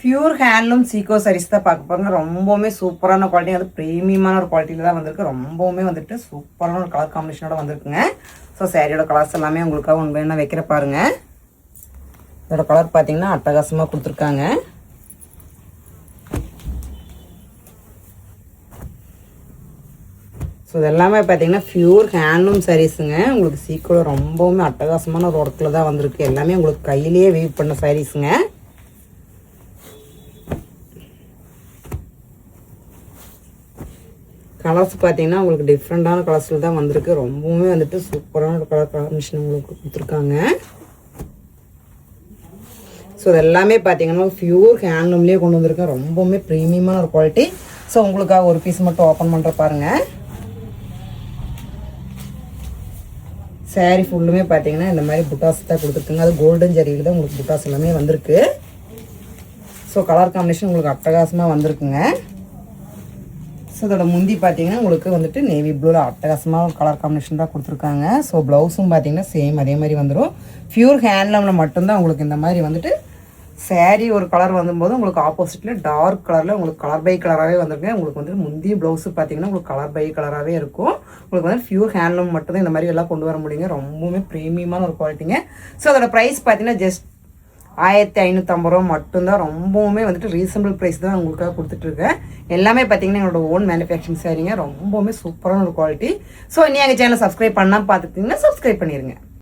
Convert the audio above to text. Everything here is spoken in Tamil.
பியூர் ஹேண்ட்லூம் சீக்கோ சாரீஸ் தான் பார்க்க போகிறோங்க. ரொம்பவுமே சூப்பரான குவாலிட்டி, அது ப்ரீமியமான ஒரு குவாலிட்டியில் தான் வந்திருக்கு. ரொம்பவுமே வந்துட்டு சூப்பரான ஒரு கலர் காம்பினேஷனோட வந்திருக்குங்க. ஸோ சாரியோட கலர்ஸ் எல்லாமே உங்களுக்காக ஒன்று வேணா வைக்கிற பாருங்க. இதோட கலர் பார்த்தீங்கன்னா அட்டகாசமாக கொடுத்துருக்காங்க. ஸோ இது எல்லாமே பார்த்தீங்கன்னா பியூர் ஹேண்ட்லூம் சாரீஸுங்க. உங்களுக்கு சீக்கிரம் ரொம்பவுமே அட்டகாசமான ஒரு ஒர்க்கில் தான் வந்திருக்கு. எல்லாமே உங்களுக்கு கையிலேயே வீவ் பண்ண சாரீஸுங்க. கலர்ஸ் பார்த்தீங்கன்னா உங்களுக்கு டிஃப்ரெண்ட்டான கலர்ஸில் தான் வந்திருக்கு. ரொம்பவுமே வந்துட்டு சூப்பரான ஒரு கலர் காம்பினேஷன் உங்களுக்கு கொடுத்துருக்காங்க. ஸோ இது எல்லாமே பார்த்தீங்கன்னா பியூர் ஹேண்ட்லூம்லேயே கொண்டு வந்திருக்கேன். ரொம்பவுமே ப்ரீமியமான ஒரு குவாலிட்டி. ஸோ உங்களுக்காக ஒரு பீஸ் மட்டும் ஓப்பன் பண்ணுற பாருங்கள். சாரீ ஃபுல்லுமே பார்த்தீங்கன்னா இந்த மாதிரி புட்டாஸ் தான் கொடுத்துருக்குங்க. அது கோல்டன் ஜரியில் தான் உங்களுக்கு புட்டாஸ் எல்லாமே வந்திருக்கு. ஸோ கலர் காம்பினேஷன் உங்களுக்கு அட்டகாசமாக வந்திருக்குங்க. ஸோ இதோட முந்தி பார்த்தீங்கன்னா உங்களுக்கு வந்துட்டு நேவி ப்ளூவில் அட்டகாசமாக ஒரு கலர் காம்பினேஷன் தான் கொடுத்துருக்காங்க. ஸோ ப்ளவுஸும் பார்த்தீங்கன்னா சேம் அதே மாதிரி வந்துடும். பியூர் ஹேண்ட்லூமில் மட்டும்தான் உங்களுக்கு இந்த மாதிரி வந்துட்டு சாரீ ஒரு கலர் வரும்போது உங்களுக்கு ஆப்போசிட்டில் டார்க் கலரில் உங்களுக்கு கலர் பை கலராகவே வந்துருங்க. உங்களுக்கு வந்துட்டு முந்தைய ப்ளவுஸு பார்த்தீங்கன்னா உங்களுக்கு கலர் பை கலராகவே இருக்கும். உங்களுக்கு வந்து பியூர் ஹேண்ட்லூம் மட்டும்தான் இந்த மாதிரி எல்லாம் கொண்டு வர முடியுங்க. ரொம்பவுமே ப்ரீமியமான ஒரு குவாலிட்டிங்க. ஸோ அதோட ப்ரைஸ் பார்த்தீங்கன்னா ஜஸ்ட் 1550 ரூபா மட்டும்தான். ரொம்பவுமே வந்துட்டு ரீசனபிள் ப்ரைஸ் தான் உங்களுக்காக கொடுத்துட்ருக்கேன். எல்லாமே பார்த்தீங்கன்னா என்னோட ஓன் மேனுஃபேக்சரிங் சாரீங்க. ரொம்பவுமே சூப்பரான ஒரு குவாலிட்டி. ஸோ நீ எங்கள் சேனல் சப்ஸ்கிரைப் பண்ணால் பார்த்துக்கிட்டிங்கன்னா சப்ஸ்கிரைப் பண்ணிடுங்க.